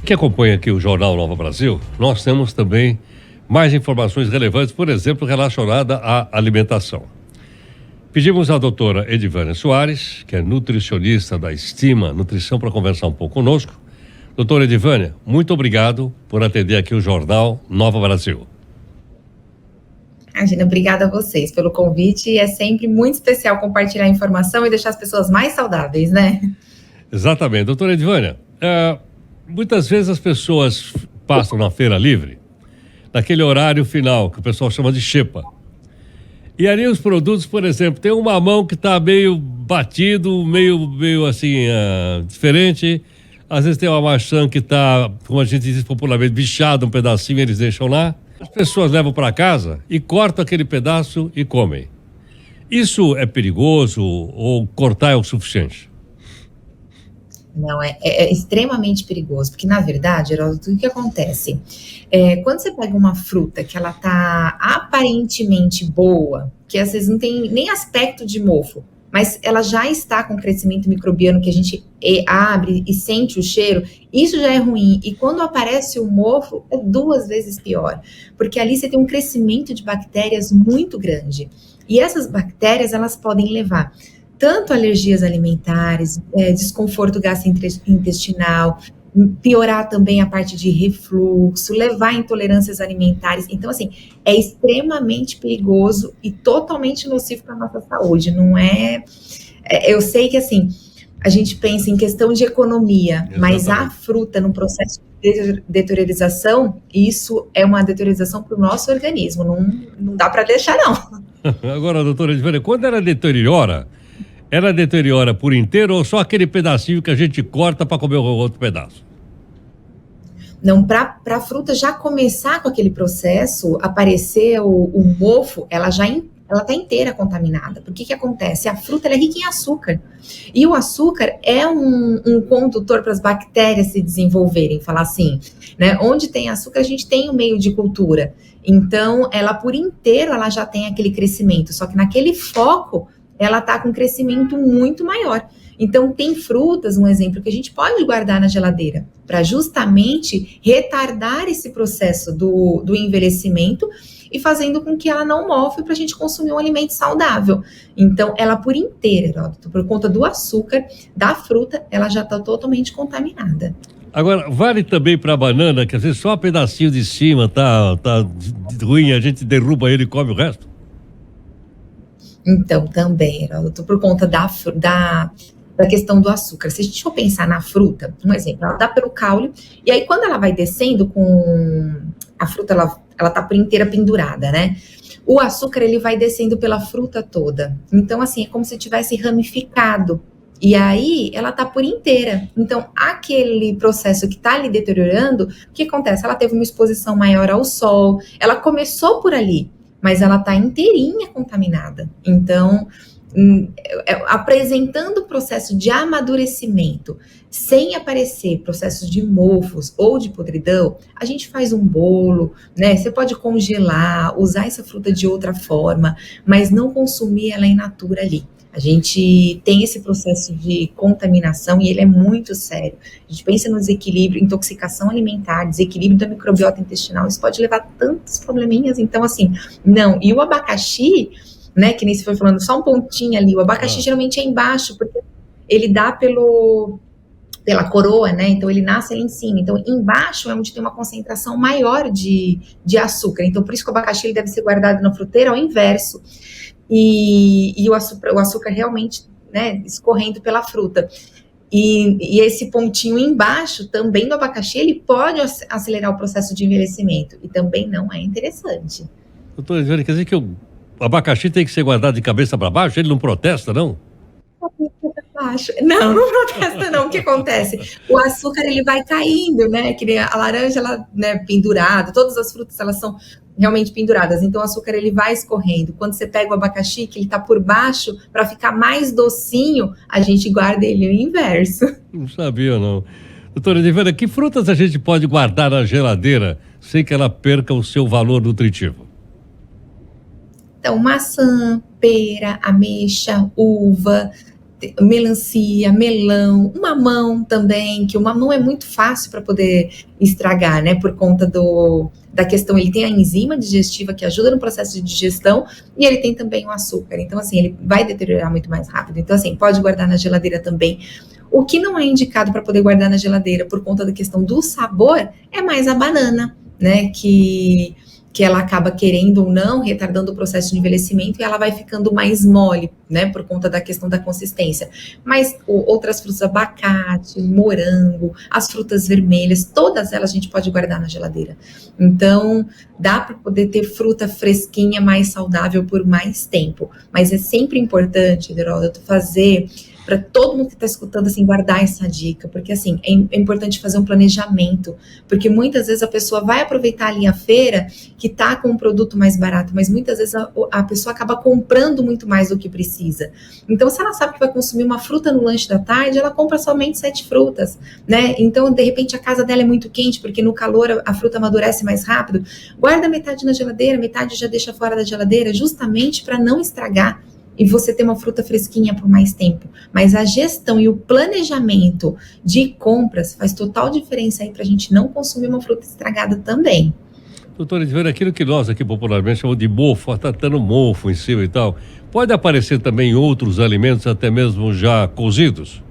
Que acompanha aqui o Jornal Nova Brasil, nós temos também mais informações relevantes, por exemplo, relacionada à alimentação. Pedimos à doutora Edivânia Soares, que é nutricionista da Estima Nutrição, para conversar um pouco conosco. Doutora Edivânia, muito obrigado por atender aqui o Jornal Nova Brasil. Imagina, obrigada a vocês pelo convite, e é sempre muito especial compartilhar informação e deixar as pessoas mais saudáveis, né? Exatamente. Doutora Edivânia, muitas vezes as pessoas passam na feira livre, naquele horário final, que o pessoal chama de xepa. E ali os produtos, por exemplo, tem um mamão que está meio batido, meio assim, diferente. Às vezes tem uma maçã que está, como a gente diz popularmente, bichada, um pedacinho, eles deixam lá. As pessoas levam para casa e cortam aquele pedaço e comem. Isso é perigoso ou cortar é o suficiente? Não, é extremamente perigoso, porque na verdade, Heródoto, o que acontece? Quando você pega uma fruta que ela tá aparentemente boa, que às vezes não tem nem aspecto de mofo, mas ela já está com crescimento microbiano, que a gente abre e sente o cheiro, isso já é ruim. E quando aparece o mofo, é 2 vezes pior, porque ali você tem um crescimento de bactérias muito grande. E essas bactérias, elas podem levar tanto alergias alimentares, desconforto gastrointestinal, piorar também a parte de refluxo, levar a intolerâncias alimentares. Então, assim, é extremamente perigoso e totalmente nocivo para a nossa saúde. Não é... Eu sei que, assim, a gente pensa em questão de economia, exatamente, mas a fruta, no processo de deteriorização, isso é uma deteriorização para o nosso organismo. Não dá para deixar, não. Agora, doutora Edivânia, quando ela deteriora por inteiro ou só aquele pedacinho que a gente corta para comer o outro pedaço? Não, para a fruta já começar com aquele processo, aparecer o mofo, ela está inteira contaminada. Porque que acontece? A fruta ela é rica em açúcar. E o açúcar é um condutor para as bactérias se desenvolverem, falar assim, né? Onde tem açúcar, a gente tem o meio de cultura. Então, ela por inteiro, ela já tem aquele crescimento. Só que naquele foco, ela está com um crescimento muito maior. Então, tem frutas, um exemplo, que a gente pode guardar na geladeira para justamente retardar esse processo do envelhecimento e fazendo com que ela não mofe para a gente consumir um alimento saudável. Então, ela por inteira, Heródoto, por conta do açúcar da fruta, ela já está totalmente contaminada. Agora, vale também para a banana, que às vezes só um pedacinho de cima tá ruim, a gente derruba ele e come o resto? Então, também, Heródoto, por conta da questão do açúcar. Se a gente for pensar na fruta, um exemplo, ela dá pelo caule, e aí quando ela vai descendo com a fruta, ela tá por inteira pendurada, né? O açúcar, ele vai descendo pela fruta toda. Então, assim, é como se tivesse ramificado. E aí, ela tá por inteira. Então, aquele processo que tá ali deteriorando, o que acontece? Ela teve uma exposição maior ao sol, ela começou por ali, mas ela tá inteirinha contaminada. Então, apresentando o processo de amadurecimento, sem aparecer processos de mofos ou de podridão, a gente faz um bolo, né? Você pode congelar, usar essa fruta de outra forma, mas não consumir ela in natura ali. A gente tem esse processo de contaminação e ele é muito sério. A gente pensa no desequilíbrio, intoxicação alimentar, desequilíbrio da microbiota intestinal, isso pode levar tantos probleminhas. Então, assim, não. E o abacaxi, né, que nem você foi falando, só um pontinho ali, o abacaxi geralmente é embaixo, porque ele dá pela coroa, né, então ele nasce ali em cima, então embaixo é onde tem uma concentração maior de açúcar, então por isso que o abacaxi ele deve ser guardado na fruteira ao inverso, e o açúcar realmente, né, escorrendo pela fruta. E esse pontinho embaixo também do abacaxi, ele pode acelerar o processo de envelhecimento, e também não é interessante. Doutor Edivânia, quer dizer que o abacaxi tem que ser guardado de cabeça para baixo? Ele não protesta, não? Não protesta não. O que acontece? O açúcar, ele vai caindo, né? Que nem a laranja, ela, né, pendurada, todas as frutas, elas são realmente penduradas, então o açúcar, ele vai escorrendo. Quando você pega o abacaxi, que ele tá por baixo, para ficar mais docinho, a gente guarda ele no inverso. Não sabia, não. Doutora Edivânia, que frutas a gente pode guardar na geladeira sem que ela perca o seu valor nutritivo? Então, maçã, pera, ameixa, uva, melancia, melão, o mamão também, que o mamão é muito fácil para poder estragar, né? Por conta da questão, ele tem a enzima digestiva que ajuda no processo de digestão e ele tem também o açúcar. Então, assim, ele vai deteriorar muito mais rápido. Então, assim, pode guardar na geladeira também. O que não é indicado para poder guardar na geladeira por conta da questão do sabor é mais a banana, né? Que ela acaba querendo ou não, retardando o processo de envelhecimento e ela vai ficando mais mole, né, por conta da questão da consistência. Mas outras frutas, abacate, morango, as frutas vermelhas, todas elas a gente pode guardar na geladeira. Então, dá para poder ter fruta fresquinha, mais saudável por mais tempo. Mas é sempre importante, Heródoto, fazer... para todo mundo que está escutando, assim, guardar essa dica, porque, assim, é importante fazer um planejamento, porque muitas vezes a pessoa vai aproveitar ali a feira, que está com um produto mais barato, mas muitas vezes a pessoa acaba comprando muito mais do que precisa. Então, se ela sabe que vai consumir uma fruta no lanche da tarde, ela compra somente 7 frutas, né? Então, de repente, a casa dela é muito quente, porque no calor a fruta amadurece mais rápido, guarda metade na geladeira, metade já deixa fora da geladeira, justamente para não estragar, e você ter uma fruta fresquinha por mais tempo. Mas a gestão e o planejamento de compras faz total diferença aí para a gente não consumir uma fruta estragada também. Doutora Edivânia, aquilo que nós aqui popularmente chamamos de mofo, tá tendo mofo em cima e tal, pode aparecer também em outros alimentos, até mesmo já cozidos?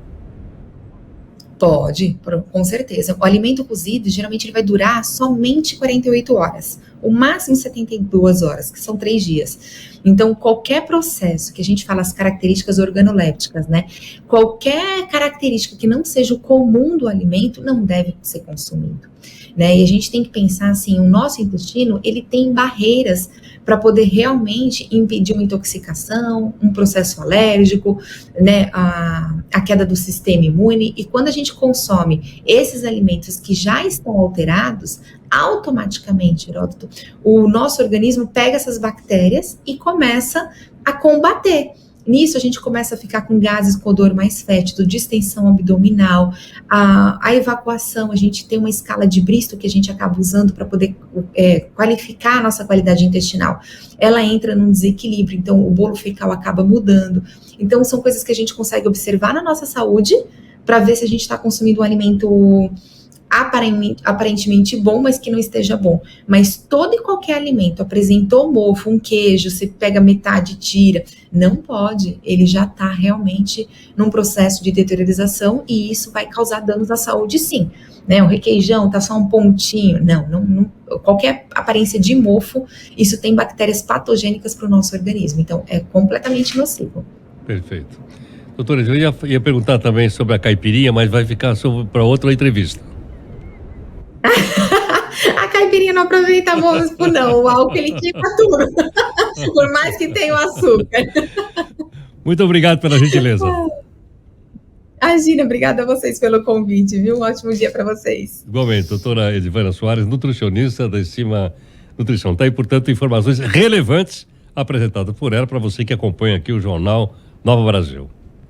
Pode, com certeza. O alimento cozido, geralmente ele vai durar somente 48 horas. O máximo 72 horas, que são 3 dias. Então, qualquer processo, que a gente fala as características organolépticas, né? Qualquer característica que não seja o comum do alimento, não deve ser consumido, né? E a gente tem que pensar assim, o nosso intestino, ele tem barreiras para poder realmente impedir uma intoxicação, um processo alérgico, né, a queda do sistema imune. E quando a gente consome esses alimentos que já estão alterados, automaticamente, Heródoto, o nosso organismo pega essas bactérias e começa a combater. Nisso, a gente começa a ficar com gases com odor mais fétido, distensão abdominal, a evacuação, a gente tem uma escala de Bristol que a gente acaba usando para poder qualificar a nossa qualidade intestinal. Ela entra num desequilíbrio, então o bolo fecal acaba mudando. Então, são coisas que a gente consegue observar na nossa saúde para ver se a gente está consumindo um alimento aparentemente bom, mas que não esteja bom. Mas todo e qualquer alimento apresentou mofo, um queijo, você pega metade e tira, não pode, ele já está realmente num processo de deteriorização e isso vai causar danos à saúde, sim. Né, o requeijão tá só um pontinho, não, qualquer aparência de mofo, isso tem bactérias patogênicas para o nosso organismo, então é completamente nocivo. Perfeito. Doutora, eu ia perguntar também sobre a caipirinha, mas vai ficar para outra entrevista. A caipirinha não aproveita mofo, não. O álcool ele queima tudo. Por mais que tenha o açúcar. Muito obrigado pela gentileza. Imagina, obrigada a vocês pelo convite, viu? Um ótimo dia para vocês. Igualmente, doutora Edivânia Soares, nutricionista da Estima Nutrição. Tá aí, portanto, informações relevantes apresentadas por ela para você que acompanha aqui o Jornal Nova Brasil.